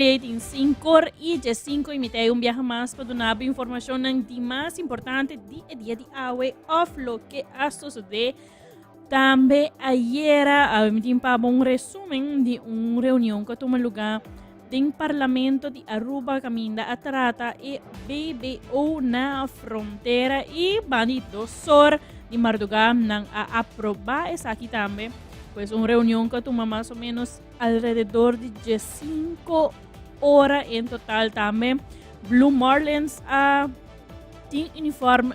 Rating 5 e G5 imitei un viaje más para donar información de más importante día de hoy of lo que ha sucedido. También ayer emitimos un resumen de una reunión que tuvo lugar en Parlamento de Aruba, caminda a trata e BBO na frontera e bandido sor de Marduga nang a aprobar essa aqui também. Pues una reunión que toma más o menos alrededor de 5 horas en total también. Blue Marlins tiene uniforme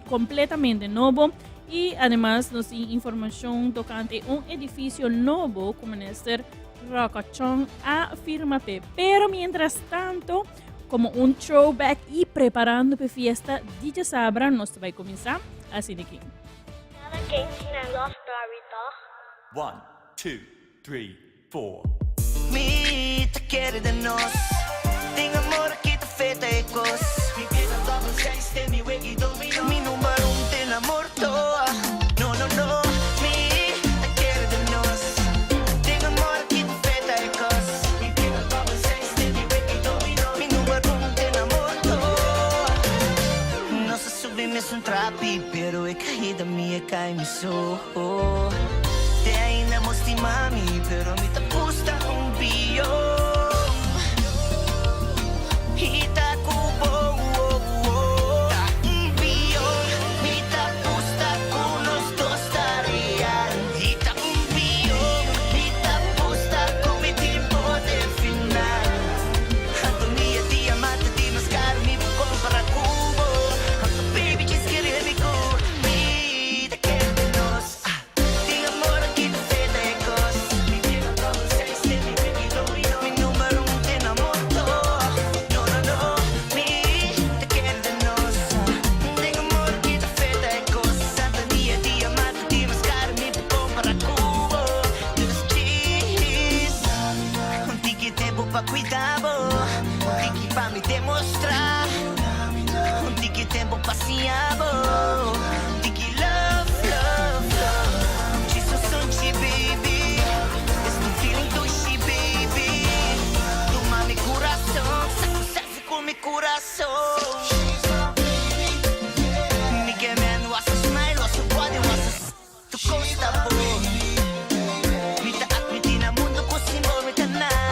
completamente nuevo y además nos da información tocante un edificio nuevo como este Rocachón a firma P. Pero mientras tanto, como un throwback y preparando para fiesta, DJ Sabra nos va a comenzar así de aquí. One, two, three, four. Mi te quiere de nos. Ting amor kita feta e cos. Mi piena double sex te mi wegi domino. Mi numero un te l'amor toa. No, no, no. Mi te quiere de nos. Ting amor kita feta e cos. Mi piena double sex te mi wegi domino. Mi numero un te l'amor toa. No se subime su un trapi, pero e caída mia cai mi so. Te ainda mosti mami, pero mi te gusta un bio. Hita kubo, ta un bio. Mi te gusta con los dos tareas. Hita un bio, mi te gusta con mi tipo de final. Antonia diamante di mascara mi compra cubo. Anto baby quis querer mi cor. Mi te quiere de nos. Pa cuidado, un tiki pa mi demostrar, un tiki tempo passeavo, tiki love, love, love. Ci so sonci baby, este feeling doce baby. Tu mami coração, saco com mi coração. Mi que me no hace smile, lo hace body, lo hace tu costa boy. Mi ta admiti na mundo così non mi nada.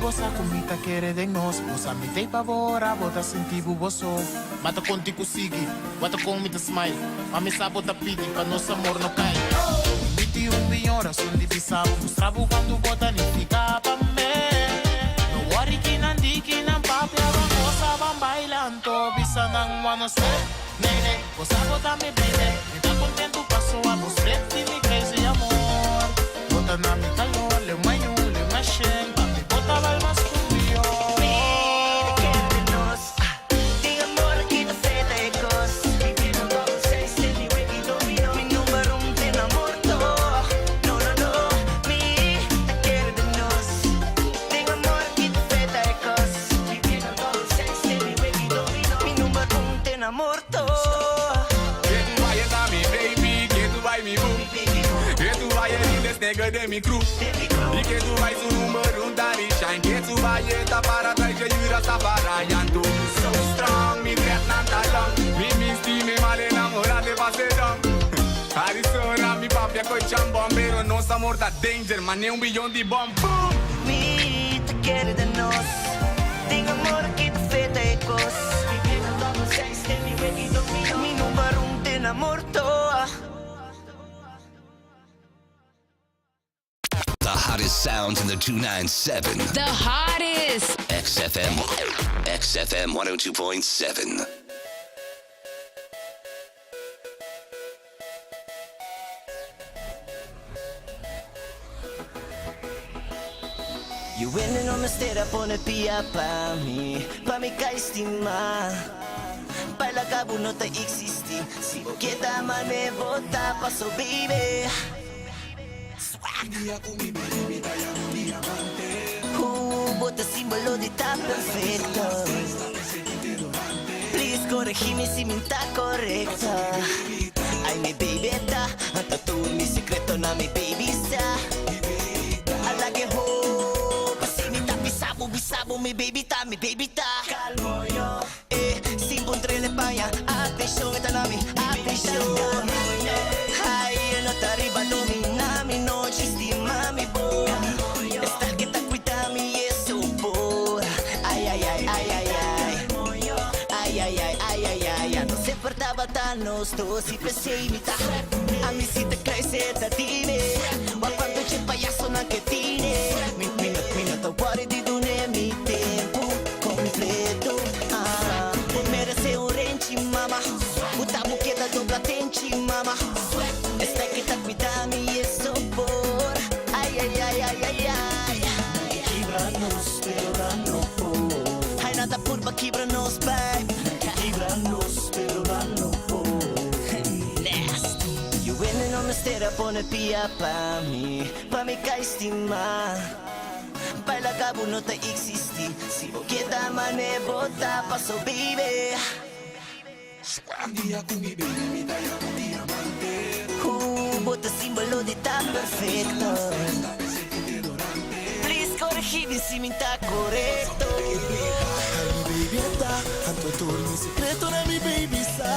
Bosa comita querer de nós, bosa me dei pavora, bota sentir buboso. Mata contigo sigi, bota com me smile, mami sabe bota pidi, pra nosso amor não cai. 21 horas, som de pisau, mostrava quando bota nem fica pra mim. No worry que não papi, a moça van bailando, bisa não wanna stay. Nene, bosa bota me baby, me tá contento, passo a vos frente, me crazy amor. Bota na mi calor, le manho, le machine. Botava il masculino. Mi te quiere de nos. Ting amor kita feta e cos. Mi piena double sex te mi wegi domino. Mi numero un te l'amor toa. No, no, no. Mi te quiere de nos. Ting amor kita feta e cos. Mi piena double sex te mi wegi domino. Mi numero un te l'amor toa. Que tu vai dar mi baby, que tu vai me boo. Que tu vai ir nega de mi crew. E que tu vai su numero un dari shine. Que tu vai eta para trás de jura safarayando. So strong, mi trap nantalong. Mi stime male enamorate passerão. Arizona, mi papi a coi chambon. Pero nos amor da danger, man é bilhão de bom. Boom! Mi te quiere de nos. Ting amor kita feta e cos. Mi piena double sex te mi wegi domino. Mi numero un te l'amor toa. The hottest sounds in the 297. The hottest. XFM 102.7. You winning on my state up on the pia pa mi ka estima. Baila cabo no te existi. Si vos quieta mane vota paso baby. Bota símbolo de ta perfecto. Please corregime si me está correcta. Ay mi baby ta, hasta tú mi secreto na mi baby sa. Ala que ho, pasi mi ta bisabo mi baby ta. Calmo yo, sin puntre le paya, atención esta na mi atención. Ay no te arriba domina mi noche estima mi boy. Está el que te cuida mi eso por. Ay ay ay ay ay ay. Ay ay ay ay ay ay. No se portaba tan nostos y pensé imita. A mí si te crees esta time. O cuando c'è payaso na che tine. Mi no te worry di dune mi tempo completo. Vos merece un renchi mama. Puta buqueta dobla tenchi mama. Esta que te cuida mi eso por. Ay ay ay ay ay ay. Quebra-nos pero no por. Ay nada purba quebra-nos baby. Quebra-nos pero no por. Nasty. You winning on the state up on the pia pa mi ka estima. Baila cabo no te existi. Si vos quieta mane vota paso baby. Bota símbolo de ta perfecto. Please corregime si me está correcto. Ay, mi baby está, tanto tú mi secreto na mi baby sa.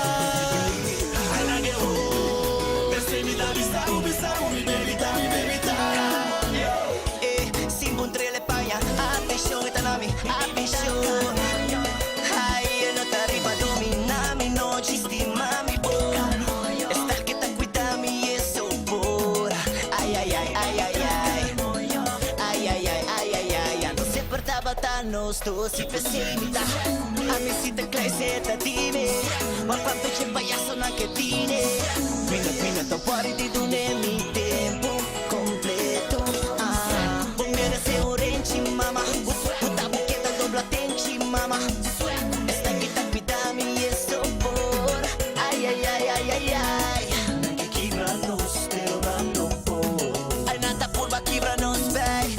Ay, la que ho, pensé mi ta bisabo mi baby ta. Sin puntre le paya, atención esta na mi atención. Ay, no te arriba domina mi noche estima mi boy. Está el que te cuida mi eso por. Ay ay ay ay ay ay. Ay ay ay ay ay ay. No se portaba tan nostos y pensé imita. A mí si te crees esta dime. Ma quanto c'è payaso na che tine. Mina to worry di dune mi tempo completo. Vos merece un renchi mama. Puta buqueta dobla tenchi mama. Esta que te cuida mi eso por. Ay ay ay ay ay ay. Que quebra-nos pero no por. Ay nada purba quebra-nos baby.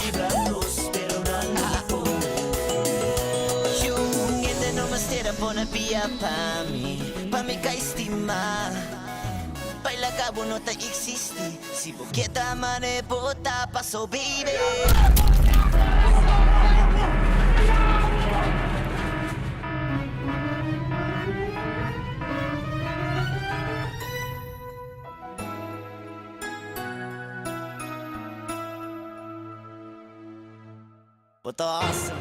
Quebra-nos pero no por. Yung ende no me stera pona pia pa mi ka estima. Baila cabo no te existi. Si vos quieta mane bota paso baby. But awesome.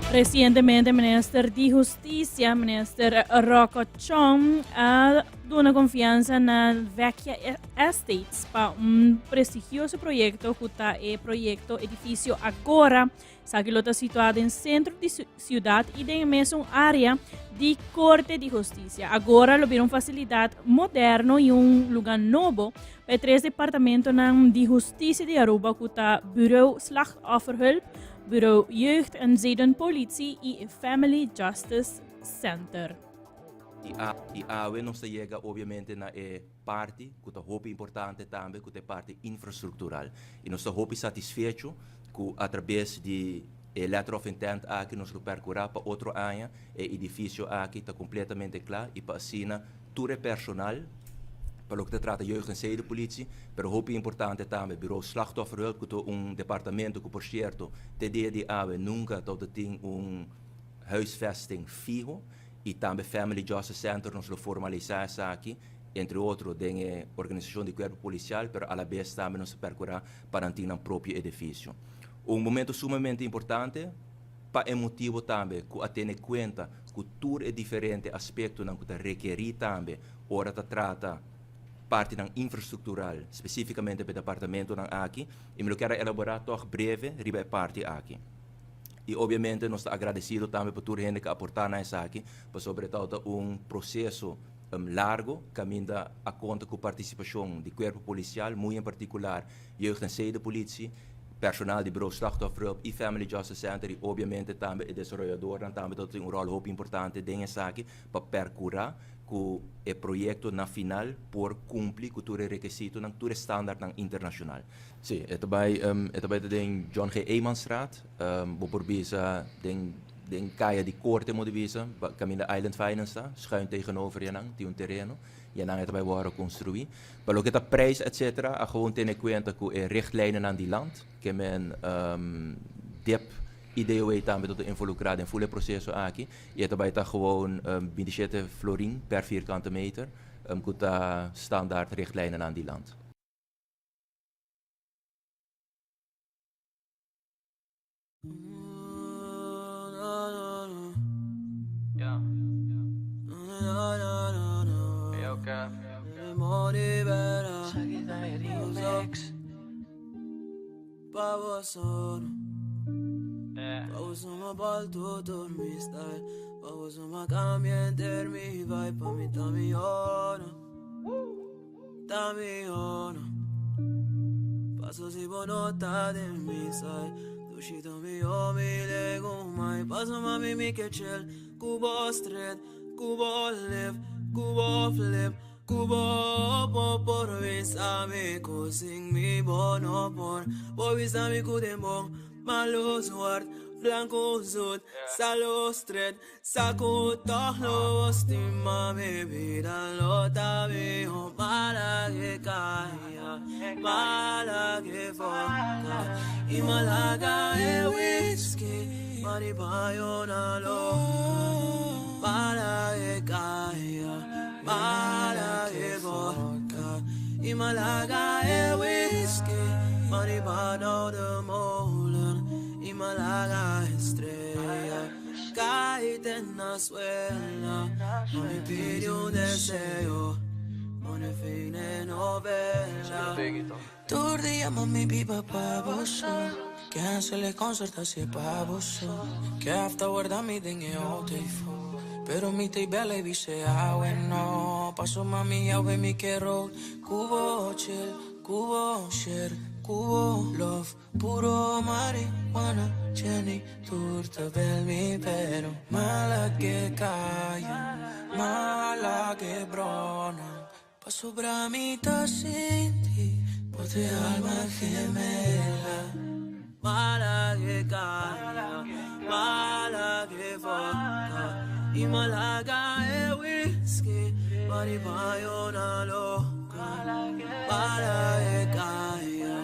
Recientemente, Minister de Justicia, Minister Rocco Chong, ha dado confianza na Vecchia Estates para prestigioso proyecto que está el proyecto edifício agora, que está situado en centro de ciudad y en la misma área de Corte de Justicia. Agora lo vieron facilidad moderno y un lugar nuevo para 3 departamentos de justicia de Aruba que está Bureau Slachtofferhulp, Bureau Jeugd en Zedenpolitie y Family Justice Center. E AWE não se chega, obviamente, na parte que é muito importante também, que é parte infraestrutural. E nós estamos muito satisfeitos que, através de letter of intent aqui, nós percorrer para outro área, o edifício aqui está completamente claro e para assinar todo o personal, para o que se trata de jeugd en zedenpolitie, pero muito importante também, bureau slachtofferhulp, que é departamento que, por certo, de AWE nunca tem huisvesting fijo. E também Family Justice Center nos formalizar aqui, entre outros, tem a organização de corpo policial, mas à la vez também nos percorrer para ter um próprio edifício. Momento sumamente importante, para motivo também, que a ter em conta que tudo é diferente aspecto que requer também, ora trata parte ng infrastructural, specificamente per departamento ng AKI, e me lo quero elaborar toch breve riba parte AKI. E obviamente nós está agradecido também por toda a gente que aportar nessa aqui, para sobretudo processo largo, caminha a conta com a participação do corpo policial, muito em particular, jeugd- en zedenpolitie, personal de bureau slachtofferhulp e Family Justice Center, e obviamente também o desenvolvedor, também tem rol muito importante nessa aqui, para percurar com o projeto na final por cumprir com todo o requisito ng todo standaard ng internacional. Sim, ito ba den John G. Emanstraat, por bisa den kaya di korte mo divisa, kami na Island Finance schuin tegenover yanang, die terreno, yanang ito ba worden construir. Maar ook het prijs et cetera, gewoon ten kwenta ku richtlijnen aan die land, que men dep IDOE também todo involucrado em full processo aqui e é também gewoon 27 florin per vierkante meter com tá standaard richtlijnen aan die land. Yeah. Hey, okay. Vamos uma balto dormir style. Vamos uma caminha ter mi vai pa mi tamiona. Tamiona. Paso si bonota de mi sai. Dushito mi o mi lego mai. Paso mami mi che c'è. Cubo street, cubo live, cubo flip. Cubo por visami kusing mi bono por visami kudembong malo zwart blanco zoet salo stred saco tohlo stima mi vida lota mi ho mala que kaya mala que foca y malaga e whisky mari bayona lo mala que kaya mala e vodka y Malaga e whisky maribano de molen y Malaga estrella caíte en la suela no me pide un deseo pone fin en novela turdi llama mi pipa pa bosso che se le concerta si pa bosso che after guarda mi dinge o telefono pero mi te belle vise awe no paso mami awe mi quiero cubo chill cubo share cubo love puro marijuana Jenny turta bel mi pero mala que calla mala que brona paso bramita sin ti pote alma gemela mala que calla mala que vodka y Malaga e whisky, maribayona loca, para e kaya,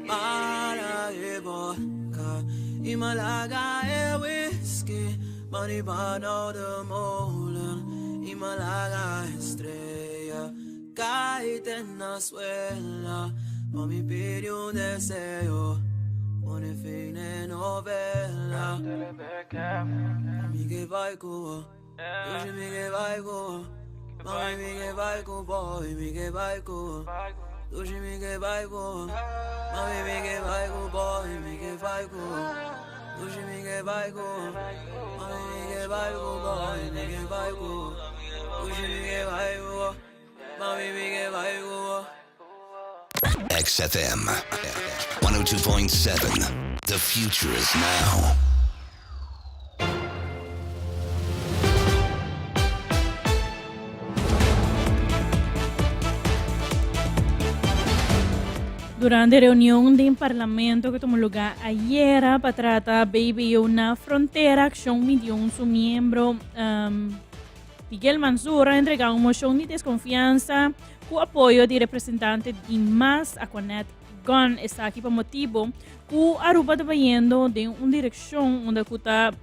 para e vodka, y Malaga e whisky, maribano de molen, y Malaga estrella, caíte en la suela, mami pide un deseo. Pone fin en novela. Mi che vai con, dici mi che vai con, mami mi che vai con, poi mi che vai con, dici mi che vai con, mami mi che vai con, poi mi che vai con, dici mi che vai con, mami mi che vai con, poi mi che vai con, dici mi che vai con, mami mi che vai con. XFM 102.7. The future is now. Durante la reunión del Parlamento que tomó lugar ayer para tratar de una frontera, Acción Medium, su miembro Miguel Mansur ha entregado una moción de desconfianza con apoyo del representante de MAS, Aquanet Gun, está aquí por motivo que Aruba está yendo de una dirección donde está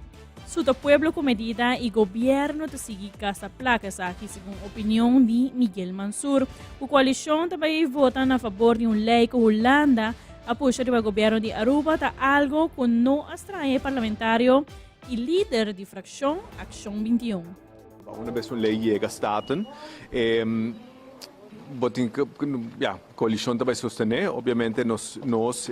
su pueblo con medida y gobierno de seguir casa placas aquí según opinión de Miguel Mansur. La coalición también vota a favor de una ley que Holanda apoya el gobierno de Aruba de algo que no abstrae parlamentario y líder de fracción Acción 21. Una vez una ley llega a staten, coalição vai sostener, obviamente nós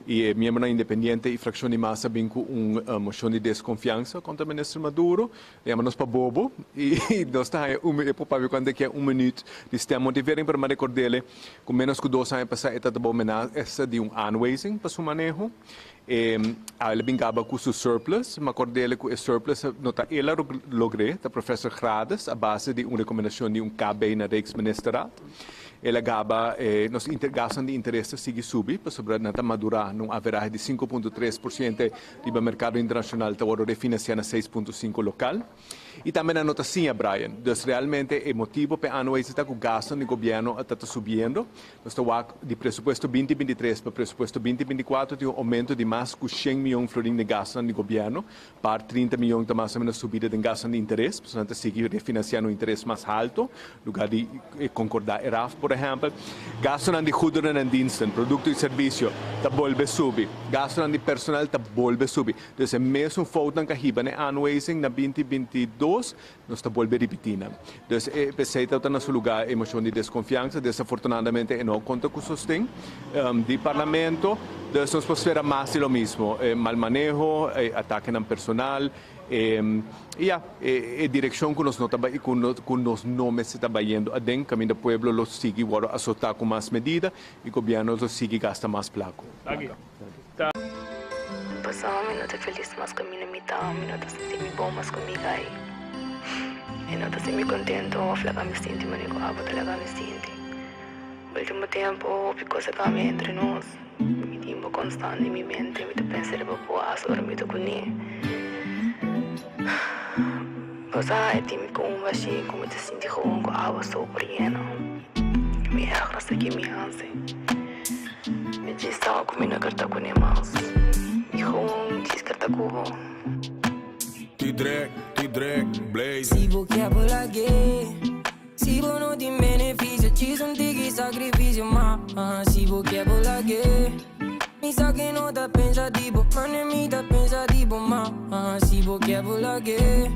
e membro independente e fração de massa vem com uma moção de desconfiança contra o ministro Maduro, chamamos para bobo e nós está é provável quando que é minuto de sistema motivarem para me recordar com menos que 2 anos passar etapa de homenagem de unwasing para seu manejo. Ela brincava com o surplus, mas acordei que o surplus nota ela logrou, da professor Grades, a base de uma recomendação de KB na Rijksministeraat. Ela gaba nos gastam de interesse sigue subir, para sobre nata madurar num average de 5.3% do mercado internacional, tá agora refinanciando 6.5 local. E também a nota sim, Brian, dus realmente é motivo para ano esse que o gasto do governo está subindo. Nós estamos de presupuesto 2023 para presupuesto 2024 tem um aumento de mais de 100 milhões de florins de gasto do governo, para 30 milhões de mais ou menos subida de gasto de interesse, portanto seguir refinanciando o interesse mais alto, lugar de concordar ERAF, por exemplo. Gasto de goederen en diensten, produto e serviço, está volve subir. Gasto de personal está volve subir. Então é mesmo falta que hiba né ano na 2022 nós está volve repetindo. Então pensei está no seu lugar emoção de desconfiança, desafortunadamente não conta com o sostém do parlamento. Então nós podemos esperar mais do mesmo, mal manejo, ataque no personal. A direção que nós com os nomes está indo a den caminho do pueblo lo sigue agora a soltar com mais medida e o governo lo sigue gasta mais placo. Pasaba un minuto feliz más con mi mitad, un minuto sentí mi bom más conmigo ahí. Un minuto sentí contento, flaca me siento, me digo, talaga me siento. Último tempo, ficou essa cama entre nós. Me tempo constante em minha mente, me pensei para boas, agora me tô com ele. Mas é time com um baixinho, como te senti com água sobriana. Me erra aqui me anse. Me disse estava comendo carta com irmãos. Me com disse carta com T-Drag, Blaze. Si vos quer bolar gay, si vos não tem benefício, te senti sacrifício, mas si vos quer bolar gay, mi sa que não tá pensativo, mano mi tá pensativo, mas si vos quer bolar gay,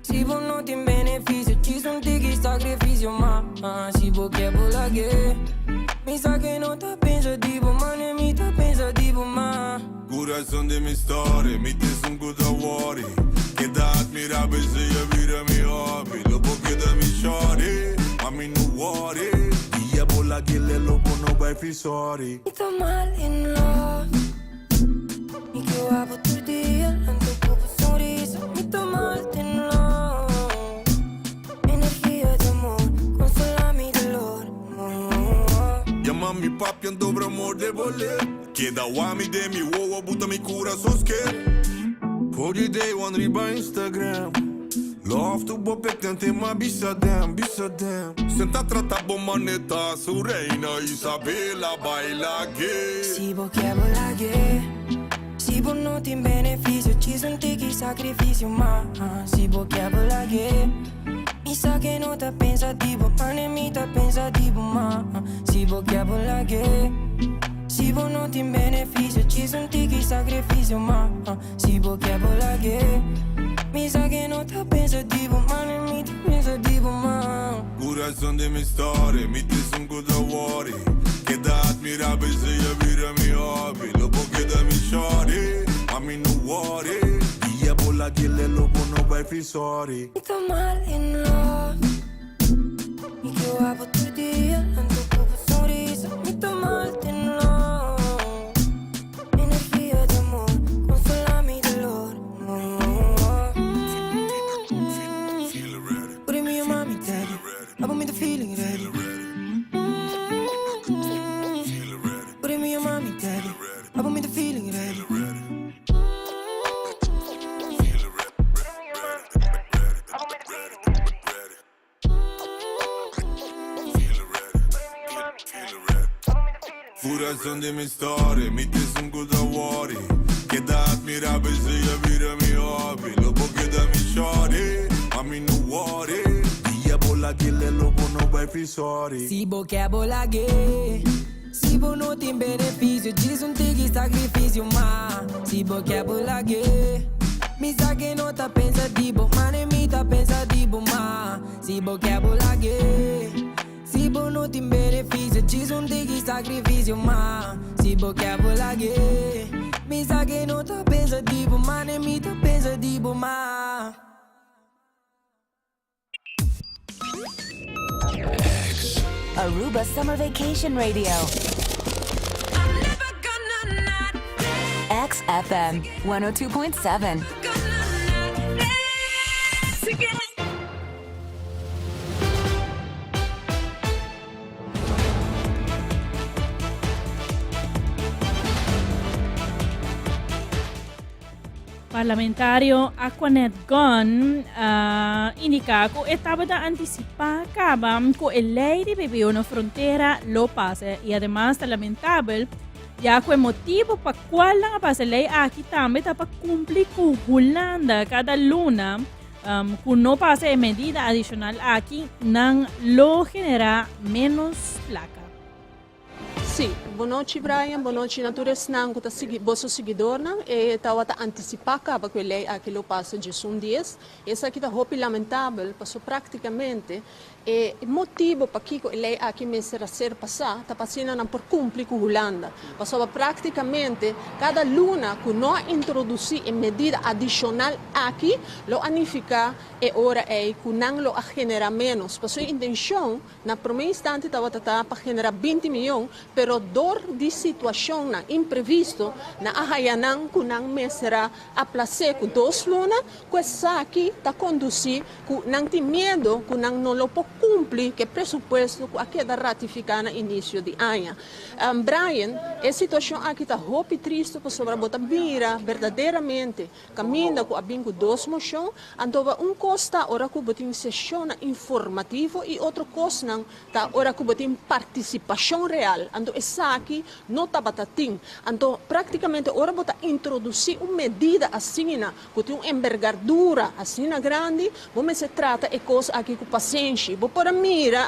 si vos não tem benefício, te senti sacrifício, mas si vos quer bolar gay, mi sa que não tá pensativo, mano mi tá pensativo, mas Coração de minha história, me tens good worry. Que dá admirável se eu vira meu hobby. Lobo que dá me chore, mami no worry. E a bola que le lobo não vai feel sorry. me tô mal in love, me que eu amo todo dia, ando com um sorriso, me tô mal in love, energia de amor, consola-me dolor. Ja mami papi un dobro amor de voler. Que dá o ami de mi woa, buta mi coração scared. For the day one riba Instagram. Love to bo pectente ma bisa dem. Senta trata bo maneta, su reina Isabela baila gay. Si vos quer bolar gay, si vos não tem benefício, te senti que sacrifício, mas si vos quer bolar gay, mi sa que não tá pensativo, mano mi tá pensativo, mas si vos quer bolar gay, si vos não tem benefício, te senti que sacrifício, mas si vos quer bolar gay, mi sa que não tá pensativo, mano mi tá pensativo, mas Coração de minha história, me tens good worry. Que dá admirável se eu vira meu hobby. Lobo que dá me chore, mami no worry. E a bola que le lobo não vai feel sorry. me tô mal in love, me que eu amo todo dia, ando com um sorriso, me tô mal in love, energia de amor, consola-me dolor. Feel ready, Put me on mommy daddy, I want me the feeling ready. feel ready, Put me on mommy daddy, I want me the feeling ready. feel ready. Coração de minha história, me tens good worry. Que dá admirável se eu vira meu hobby. Lobo que dá me chore, mami no worry. E a bola que le lobo não vai feel sorry. Si vos quer bolar gay, si vos não tem benefício, diz que sacrifício, mas si vos quer bolar gay, mi sa que não tá pensativo, mano mi tá pensativo, mas si vos quer bolar gay, si vos diz digi sacrifício, ma. Se boquear vou laguer. Me saque não tá pensa de ma, nem me tá pensa de ma. Aruba Summer Vacation Radio. XFM 102.7. Parlamentario Aquanet Gon indica que estaba de anticipar que el ley de beber una frontera lo pase y además es lamentable ya que el motivo para cual la pase ley aquí también está para cumplir con Holanda cada luna que no pase medida adicional aquí no lo genera menos placa. Sim, boa noite Brian, boa noite natureza não que está vosso seguidor não e estava a antecipar que a lei aquilo passa de dias essa aqui está roupa lamentável passou praticamente e motivo para que a lei aqui me será ser passar está passando não por cumprir com a Holanda passou praticamente cada luna que não introduzir em medida adicional aqui lo anificar e ora é que não lo genera menos passou a intenção na primeiro instante estava para generar 20 milhões pero dor de situação na imprevisto na ahayanan que não me será a placer com 2 lunas que essa aqui está conduzir que não tem medo que não lo pode cumprir que presupuesto que aqui da ratificar no início de ano. Brian, a situação aqui está roupa triste para sobre botar mira verdadeiramente caminha com a bingo 2 moção então costa ora que botem sessão informativo e outro costa não tá ora que botem participação real então essa aqui não está batatim então praticamente ora botar introduzir uma medida assim que tem uma envergadura assim grande como se trata de coisa aqui com paciente vou para mira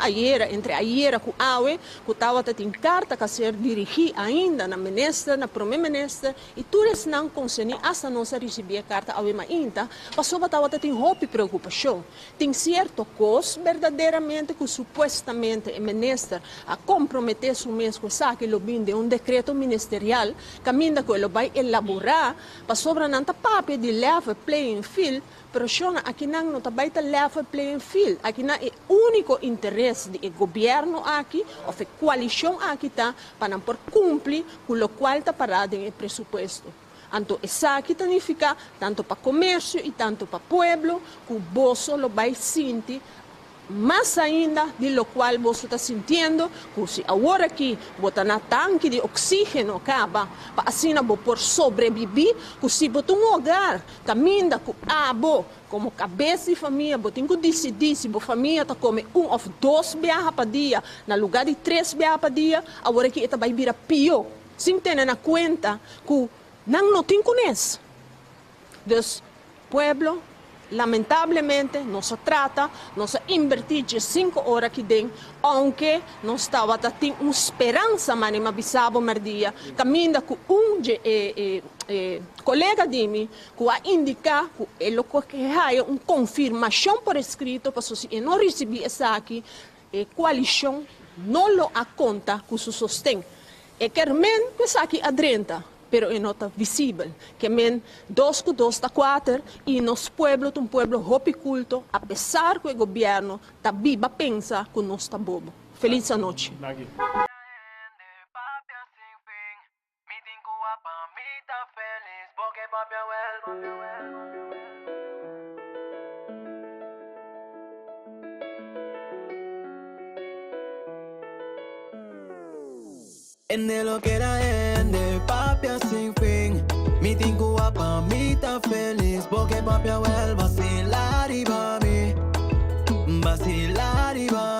entre ayer com awe que estava tem carta que ser dirigir ainda na ministra na primeira-ministra e tudo isso não consegui essa não se receber carta awe ainda passou estava tem roupa preocupação tem certo coisa verdadeiramente que supostamente a ministra a comprometer o mês com essa que lo vinde um decreto ministerial caminha que ele vai elaborar para sobre não papel de level playing field pero aqui não está vai level playing field aqui não é único interesse do governo aqui ou a coalição aqui tá para não por cumprir com o qual está parado em presupuesto. Então, isso aqui significa tanto para comércio e tanto para povo que o bolso lo vai sentir mais ainda de lo qual você está sentindo que se agora aqui botar na tanque de oxígeno acaba para assim não por sobreviver que se botar lugar caminha com como cabeça de família botem que decidir se a família está comer ou 2 viagens para dia no lugar de 3 viagens para dia agora aqui está vai virar pior sem ter na conta que não tem conhece dos pueblo lamentavelmente não se trata, não se invertir 5 horas aqui dentro, aunque não estava tendo uma esperança, mas me avisava um dia, caminha com colega de mim, que vai indicar que ele quer uma confirmação por escrito, para se não receber essa aqui, a coalição não lo a conta que se sustém. E quer men que essa aqui adrenta. Pero é nota visível, que men 2 com 2 está 4 e nos pueblos um pueblo hopi culto, apesar que o governo está viva pensa que nós está bobo. Feliz noite. Ende lo que la ende, papi sin fin. Mi tingo pa mi ta feliz, porque papi vuelve vacilar y va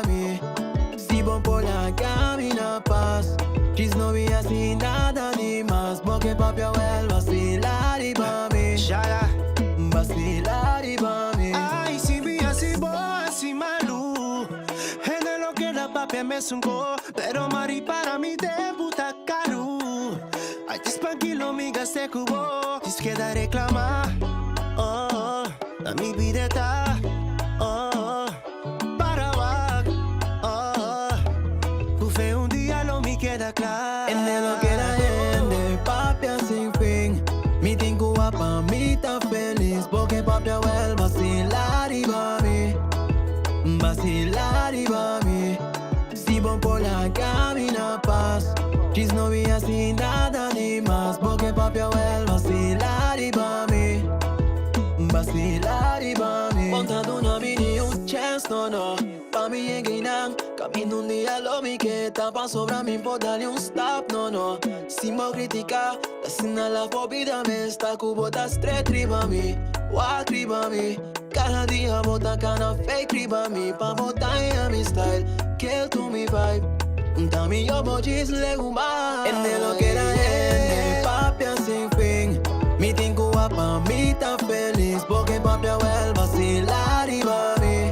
mi. Si bon por la camina paz, quis no vi así nada ni más, porque papi vuelve vacilar y va mi. Vacilar y va mi. Ay, si vi así boa, así malu. Ende lo que la papi me sungo, pero mari para mi debuta caro. Ay, tranquilo, mi gasté cubo, diz que da reclamar. Oh, a mi vida está. Oh, para wak. Oh, que fue un día queda claro. En de lo que la gente, papi sin fin. Mi tengo guapa, mi tan feliz. Porque papi vuelve vacilar y mami. Vacilar y mami. Si van por la camina paz. Chis no vi así nada ni más. Porque papi vuelve vacilar y mami. Vacilar y mami. Montando una mini un chance, no. Pa' mí en Guinán, camino un día lo mi que tapa sobra mi por darle un stop, no. Sin me criticar, la cena la pobida me está cubo da straight riba mi. Walk riba mi. Cada día bota cana fake riba mi. Pa' botar en mi style, kill to me vibe. Un tami yo mojis le gumba. En de lo que era gente, papi sin fin. Mi tengo guapa, mi tan feliz. Porque papi vuelve vacilar y mami.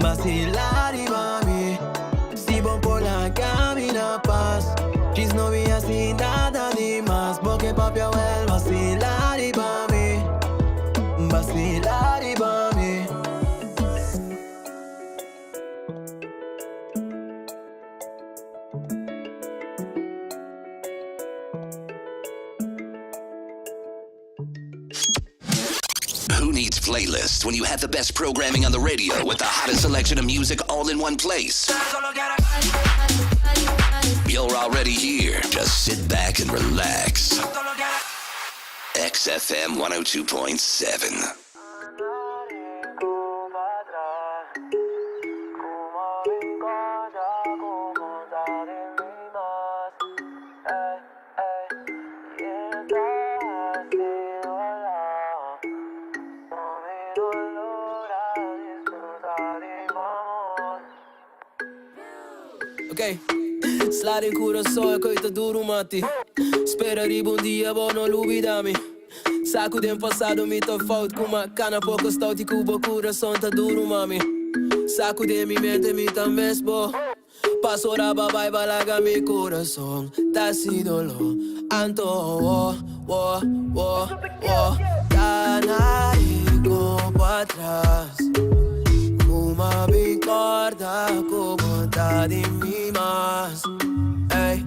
Vacilar y mami. Si van por la camina paz. Chis no vi así nada ni más. Porque papi vuelve vacilar y mami. Vacilar y mami. Who needs playlists when you have the best programming on the radio with the hottest selection of music all in one place? You're already here. Just sit back and relax. XFM 102.7. Ok, slide in coração é coisa duro, mati. Espera um dia bom, não olvidame. Saco de passado me tô falta com uma cana pouco stout e cubo coração tá duro, mami. Saco de mi mente me tá mesmo. Passo raba vai balaga mi coração. Tá si dolor, anto cana e go pra trás. Uma bicorda como tá de mim mas. Ei,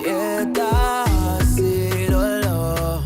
e tá assim dolor.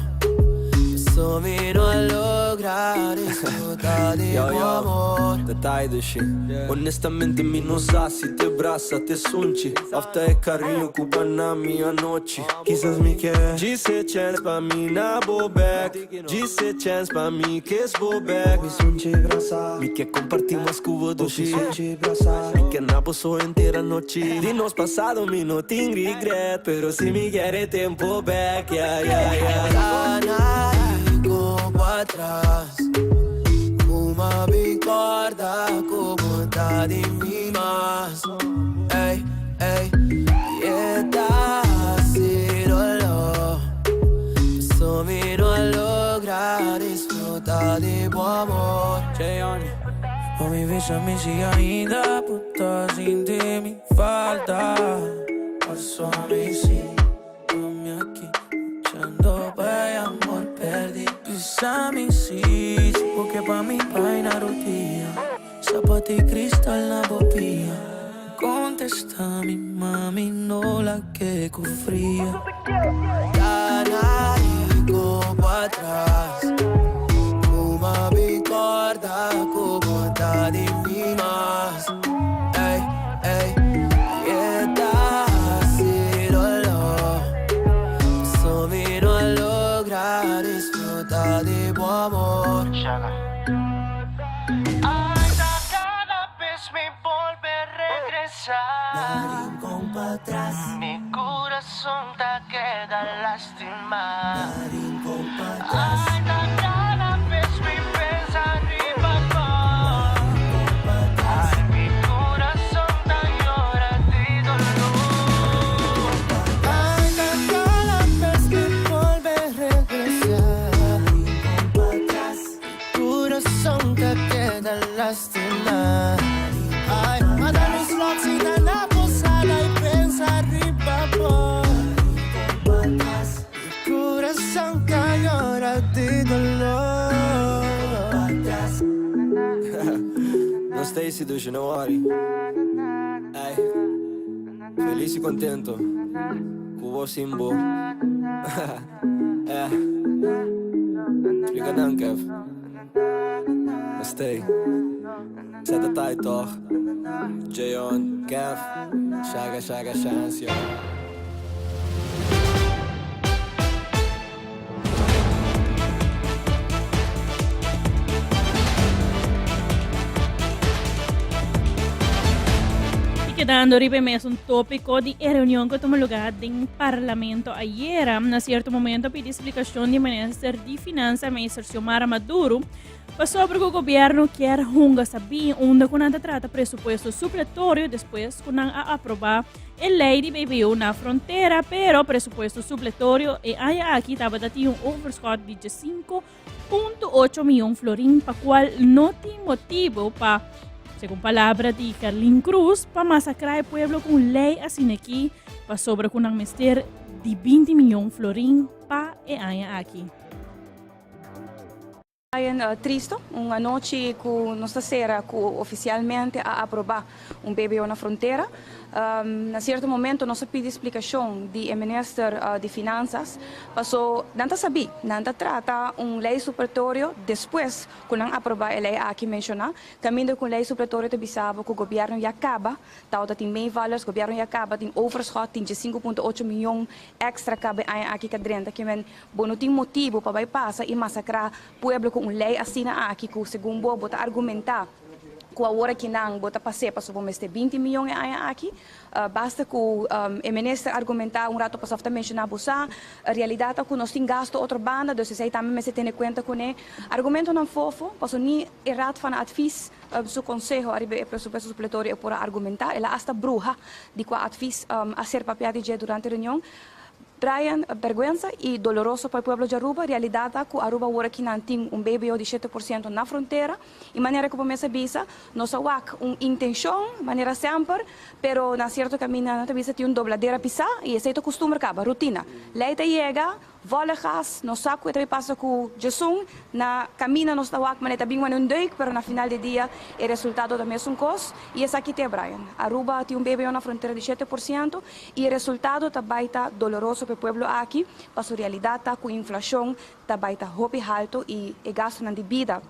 Só me não lograr desfrutar de amor. Detalhe do shit. Honestamente mi não sa se te braça, te sunci. Afta é carinho cuba na minha noite. Quizás me quer. Disse chance pra mim na bobek. Disse chance pra mim que es bobek. Me sunci braça. Me quer compartir umas cuba do shit. Me sunci braça. Me quer na bolso inteira noite. De nos passado me não tem regret. Pero se me quer tempo back. Cana e go pra trás. Uma bicorda como tá de mim mas. Ei, e tá assim dolor. Só me não lograr desfrutar de bom amor. Não me vejo me se ainda puta sin de mi falta. Passo a mí sí, come aquí luchando por amor perdido. Pisa mi sí, porque pa' mi vaina rutina. Zapato y cristal na bobilla. Contesta mi mami no la que fría. Cana y go pra trás. Uma bicorda como tá de mim mas. Ei, e tá assim dolor. Só me não lograr desfrutar de bom amor. Hasta cada vez me vuelve a regresar. Dar rincón pa' atrás. Mi corazón te queda lastimado. Dar rincón pa' atrás. Hasta cada vez me piensa arriba más. Ay, mi corazón te llora de dolor. Hasta cada vez me vuelve a regresar. Dar rincón pa' atrás. Corazón te queda lastimado. Ay, manda mis locks y la posada y pensa arriba por. Corazón que llora de dolor. No Stacy do Januari. Ay. Feliz y contento. Kubo Simbo. Explica não, Kev. Stay. Zet de tijd toch. Jayon, Kev. Shaga, chance, yo. Quedando ripemes un tópico de reunión que tomó lugar en Parlamento ayer. A cierto momento pide explicación de Ministro de Finanças, Mr. Xiomara Maduro, sobre que o governo quer saber onde quando trata presupuesto supletório depois quando aprovar a lei de BBU na fronteira, pero presupuesto supletório e aí aqui estava dando um overshot de 5,8 milhões florim, para qual não tem motivo para, segundo palavra de Carlin Cruz, para massacrar o povo com lei assim aqui, para sobre com um mister de 20 milhões florim para e aí aqui. Triste, uma noite que nossa sera que oficialmente a aprovar BBU na fronteira. Na certo momento, nós pedimos explicação do Ministro de Finanças, passou não sabia, não trata lei supletório depois que não aprovar a lei aqui mencionar, caminho com lei supletório de Bissau que o governo já acaba, tal tem meio valores, o governo já acaba, tem overshot, tem 5,8 milhões extra cabe aqui cadrenta, que não tem motivo para bypassar e massacrar o povo com lei assim aqui, que segundo Bobo está argumentar que a hora que não bota passar para subir 20 milhões aqui, basta que o ministro argumentar rato para só mencionar a realidade é que nós temos gasto outra banda, então você também se tem conta com ele. Argumento não fofo, posso nem errado para advice do conselho a presupuesto supletório para argumentar, ela hasta bruxa de que advice a ser papel de durante a reunião. Brian, vergüenza e doloroso para o povo de Aruba, realidade é que Aruba agora aqui não tem BBU de 7% na fronteira, e maneira que começa a bisa, nós há intenção, maneira sempre, pero na certo caminho na bisa tem dobladeira pisar e esse é o costume acaba, rotina. Leite chega, vola gas, nós saco e também passa com Jesus, na caminho nós está maneira bem um deuk, pero na final do dia o resultado também é cos, e esse aqui tem Brian. Aruba tem BBU na fronteira de 7% e o resultado também está doloroso para o povo aqui, para a realidade com a inflação também está hopi alto e o gasto na vida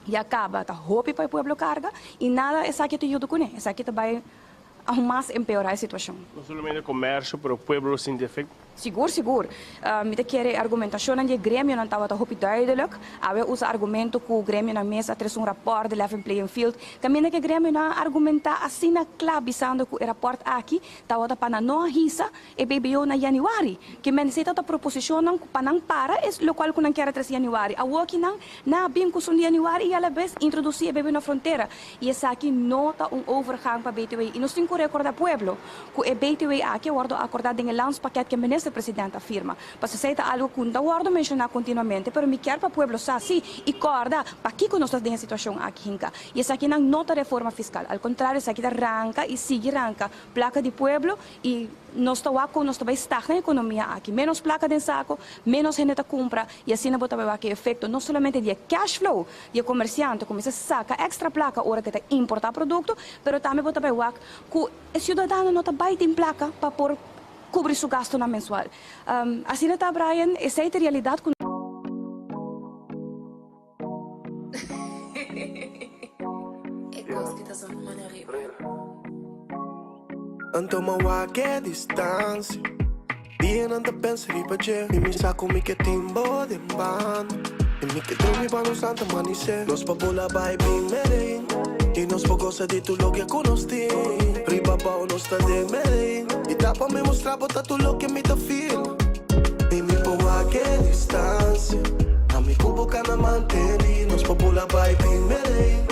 e acaba está hopi para o povo carga e nada essa aqui te ajuda com ele, essa aqui também mais empeorar a situação. Não somente o comércio, para o povo sem defeito. Seguro. Me quer argumentação de grêmio não estava hopi duidelijk. Ave usa argumento que o grêmio na mesa traz rapport de level playing field. Caminha que grêmio não argumentar assim na clabisando que o rapport aqui estava para não risa e BBU na januário. Que men se tá proposição não para não para é local que não quer trazer januário. A work não na bem com de januário e ela vez introduzir BBU na fronteira. E essa aqui nota overgang para BTW. E nós temos que recordar pueblo que o BTW aqui guardo acordado em lance paquete que o ministro presidente afirma. Para se algo que não guardo mencionar continuamente, pero me quer para o pueblo assim e corda para que nós estamos em situação aqui. E essa aqui não nota reforma fiscal. Ao contrário, essa aqui arranca e sigue arranca placa de pueblo e nós estamos estagna a economia aqui. Menos placa de saco, menos gente compra e assim não botava aqui efeito não somente de cash flow de comerciante começa a sacar extra placa hora que está importar produto, pero também botava que o cidadão não está em placa para por cobrir seu gasto na mensual. Assim está, Brian, essa é a realidade. Anto mawag a distância Bien anda pensa riba je Mimi saco mi que timbo de bando E mi que dormi pano santa manice Nos pa bola vai bing merin E nos pa goza di tu lo que conosti Riba bao nos ta de merin E dá pa me mostrar bota tu lo que me ta feel Mimi pa wag a distância A mi cubo ka na manteni Nos pa bola vai bing merin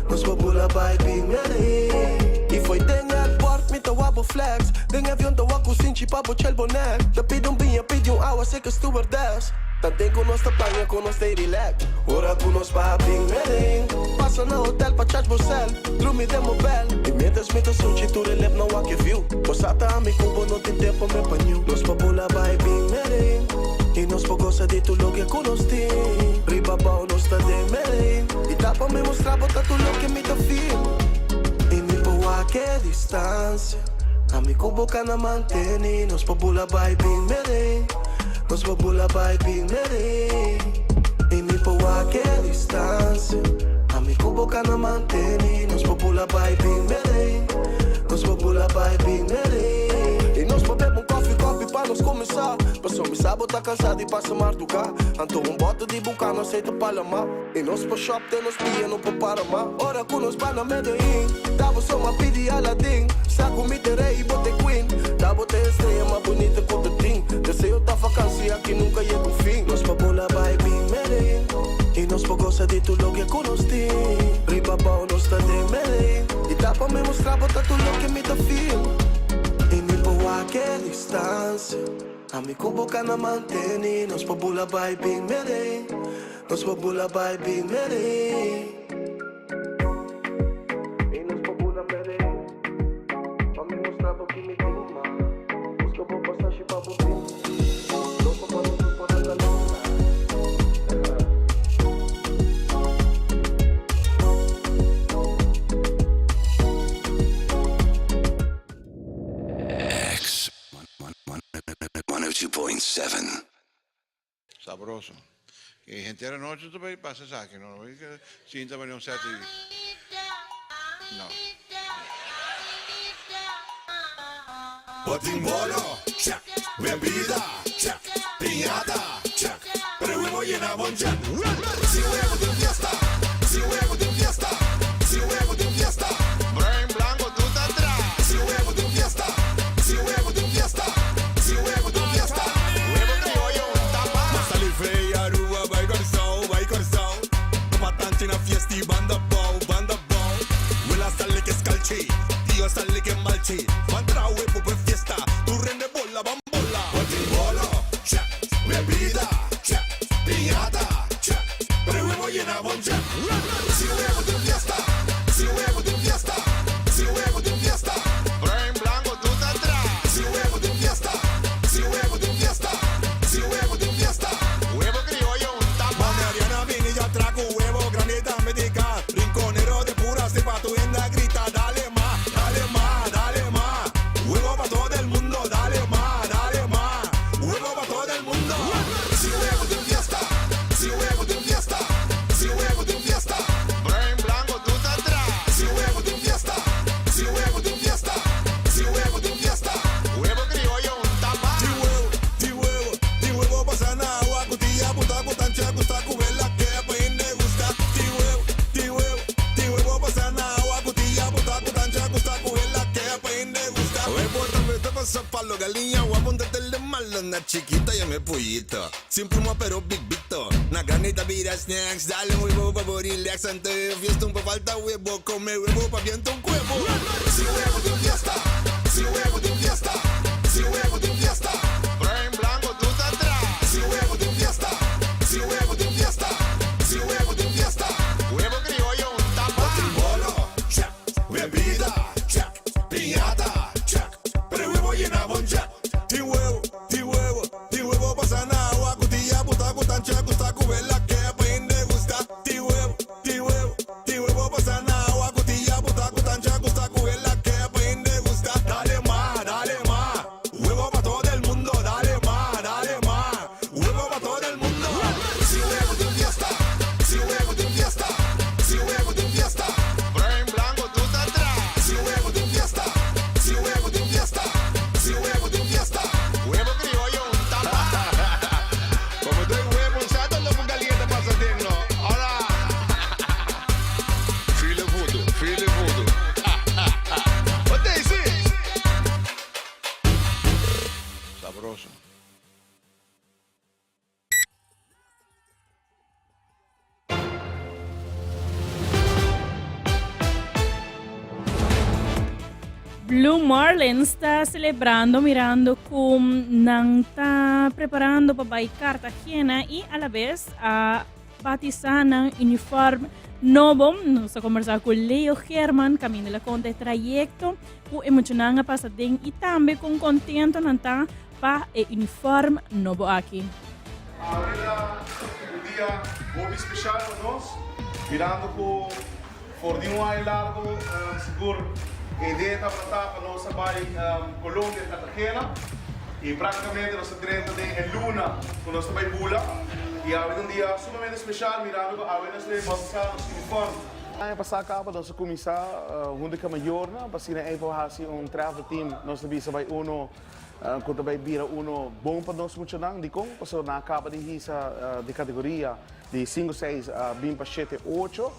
Nos pa bola vai bing merin E foi dengar me ta wabo flex Den avião ta waku sinchi pa bochel bonet Te pido binha, pido água, sei que stewardess Tantem com nós ta panha, com nós te relax Ora com nós pa bing merin Passa na hotel pa charge bocel Drumi de mobel E mientras sunchi tu relep na wak view Posata a mi cubo no tem tempo me panyu Nos pa bula vai bing merin E nos pa goza di tu lo que conosti Riba bao nos ta de merin E dá pa me mostrar bota tu lo que me ta feel a que distância A mi kubo ka na manteni, nos popula by being meri, nos popula by being meri. E mi pawa che distanza. A mi kubo ka na manteni, nos popula by being meri, nos popula by being meri. E nós bebemos coffee pra nós começar. Passou me sábado tá cansado e passa martucar. Antou bote de bucar, não aceita palamar. E nós pro shop tem nos pia, não pro paramar. Ora com nós para Medellín. Dava só uma pidi Aladdin. Saco me terei e botei queen. Dava te estreia mais bonita que o tetim. Desceu tá vacância que nunca ia pro fim. Nós pra bola vai bem Medellín. E nós pra gosta de tudo que conosci. Riba bom nós tá de Medellín. E dá pra me mostrar botar tudo que me dá feel. E mi pawa che distanza. A mi kubo ka na manteni, nos popula by being meri, nos popula by being meri. E nos popula meri, pa mi mostravo chi mi tima, busco po passarci pa bubin, dopo pa non tu por la luna. X 102.7. Sabroso. E gente era noche também passa aqui, não é que sim também um certo. Não. Botimbolo, check. Bebida, check. Piñata, check. Pero huevo llena boncha. Si huevo de fiesta, si huevo de fiesta, si huevo de fiesta. Brain blanco, tú estás atrás. Si huevo de fiesta, si huevo de fiesta, si huevo de fiesta. Huevo criollo, un tapa. Masali freia, rua, vai corsau. Patanti na fiesta e banda bom. Willa sale che scalci, io sale che malci. Mantra huevo per fiesta, tu rende bolla, bambolla. Botimbolo, check. Bebida, check. Piñata, check. Pero huevo llena boncha. Si huevo de fiesta, si huevo de fiesta, si huevo de fiesta. Brain blanco, tú estás atrás. Si huevo de fiesta, si huevo de fiesta, si huevo de fiesta. Huevo criollo, un tapa. Mami Ariana vini ya trago huevo, granita medica. Rinconero de pura cepa, tu enda grita, dale más, dale más, dale más. Huevo pa' todo el mundo, dale más, dale más. Huevo pa' todo el mundo. Si huevo de fiesta, si huevo de fiesta, si huevo de fiesta. Brain blanco, tú estás atrás. Si huevo de fiesta, si huevo de fiesta, si huevo de fiesta. Huevo criollo, un tapa. Ti huevo pasa na agua, cutilla, puta, putancha, gusta, cubela, que pues le gusta. Ti huevo pasa na agua, cutilla, puta, putancha, gusta, cubela, que pues le gusta. Huevo también te pasa palo, galinha, guapo, de malo, na chiquita y me pollito. Sin pluma pero big bito, na granita vira snacks, dale huevo pa' relax, antes de fiesta un pa' falta huevo, come huevo pa' viento un huevo. Si huevo de fiesta, si huevo de fiesta, si huevo de fiesta. Brain blanco, tú estás atrás. Si huevo de fiesta, si huevo de fiesta, si huevo de fiesta. Huevo criollo, un tapa. Botimbolo, check. Bebida, check. Piñata, check. Pero huevo llena boncha. Ti huevo pasa na agua, cutilla, puta, cutancha, gusta, cubela, que pues le gusta. Ti huevo pasa na agua, cutilla, puta, cutancha, gusta, cubela, que pues le gusta. Dale más, huevo pa' todo el mundo, dale más, huevo pa' todo el mundo. Si huevo de fiesta, si huevo de fiesta, si huevo de fiesta. Brain blanco, tú estás atrás. Si huevo de fiesta, si huevo de fiesta, si huevo de fiesta. Huevo criollo, un tapa. Como estoy huevo, ¿sabes lo que caliente para sentirlo? Ahora. Feel it voodoo, feel it voodoo. What they say? Sabroso. Blue Marlin está celebrando, mirando cómo está preparando para ir a Cartagena y a la vez a batizar un uniforme nuevo. Nos a conversar con Leo Herman, camino la conta trayecto, que emocionante pasar y también con contento para el uniforme nuevo aquí. Ahora un día muy especial para nós, mirando que por de um ano largo, seguro e ideia para para nós trabalhar Colômbia e Cartagena e praticamente nós estamos em Luna com nós trabalhar Bula e há um dia sumamente especial mirando a ver nós mostrar os uniformes. Ano passado nós começamos junto com a Maiorna, para ser travel team nós também quando vai vir bom para nós funcionar, de como passou na capa de categoria de 5, 6, 20, 7, 8,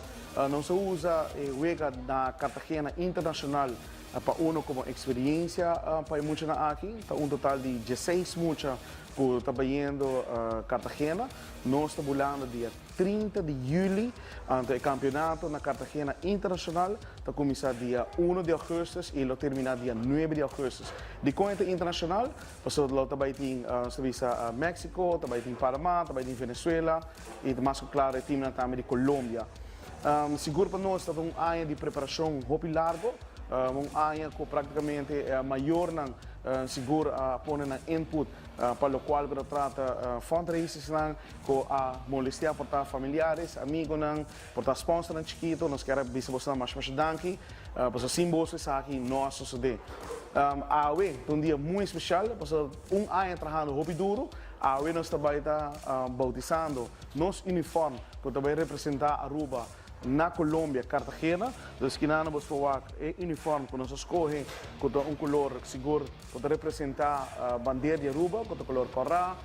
não se usa wega na Cartagena Internacional para como experiência para funcionar aqui, tá total de 16 mucha que trabalhando Cartagena, nós estamos falando dia 30 de julho, o campeonato na Cartagena Internacional, está começar dia 1 de agosto e lo terminar dia 9 de agosto. De conta internacional, passou lá também tem México, também tem Panamá, também tem Venezuela e mais claro o time também de Colômbia. Seguro para nós está ano de preparação muito largo, ano que praticamente maior seguro pôr na input para o qual eu trata fundraisers com a molestia por familiares, amigos, por sponsor chiquito, nós queremos ver se você mais danke, para símbolos aqui nós suceder. Um dia muito especial, porque ano trabalhando muito duro, nós também bautizando nosso uniforme que também representa Aruba na Colômbia, Cartagena, dos que não vamos falar o uniforme que nós escolhemos com color seguro para representar a bandeira de Aruba, com o color corá,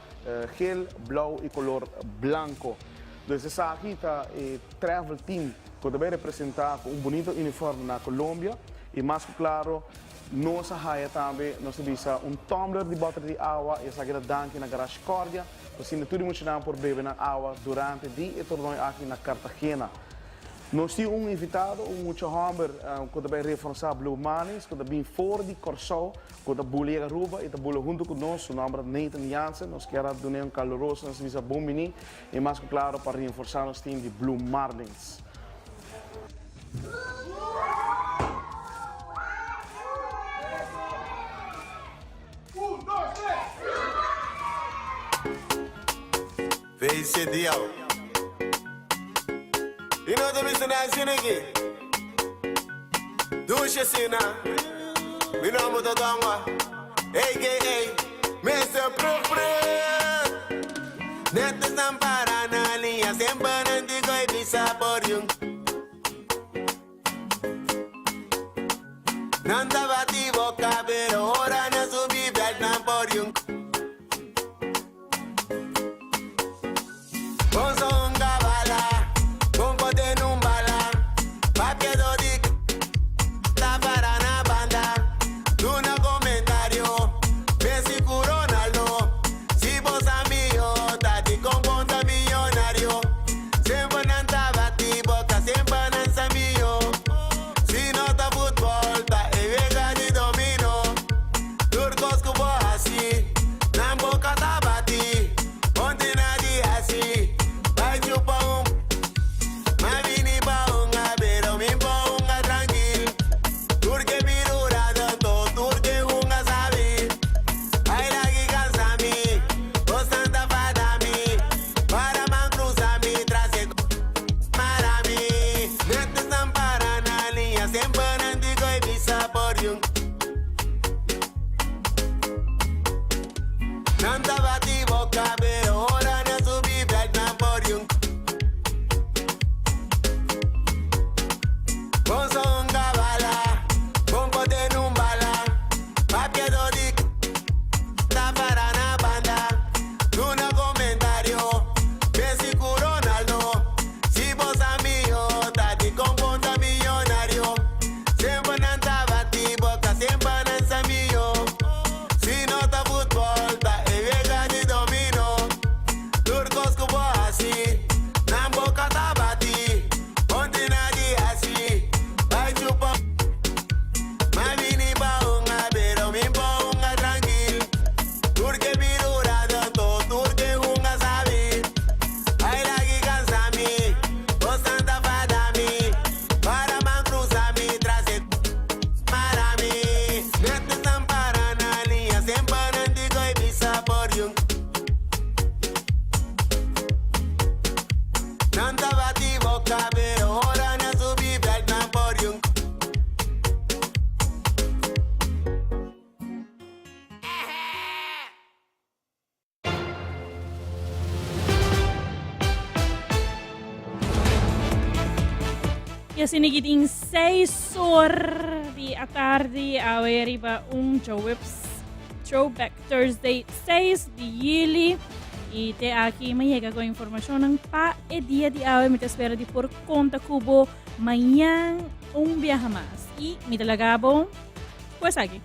gel, blau e color branco. Então, essa aqui está o travel team que também representa bonito uniforme na Colômbia e mais claro, nossa raia também, nós temos tumbler de botella de água e essa aqui danke na garagem Cordia, assim tudo muito por beber na água durante o dia e torneio aqui na Cartagena. Nós temos invitado, muito homem, que também reforçar Blue Manis, que também fora de Corsol, que também Aruba e também junto conosco, o nome de Nathan Jansen, nós queremos dar caloroso, nós vamos bom menino e mais claro para reforçar nosso time de Blue Marlins. Face it deal. You know the reason I sing again. Do she see now? Me know what the dongwa. AKA Mr. Propre. Net zampara na linha sempre nandigo e bisa por yung. Nanda bati boca pero ora na subi Vietnam por yung. Y así nagiting 6 horas de la tarde a ver iba un Throwback Thursday 6 de Yili. Y te aquí me llega con información para el día de hoy. Me te espero de por conta Cubo mañana un viaje más. Y me te la acabo pues aquí.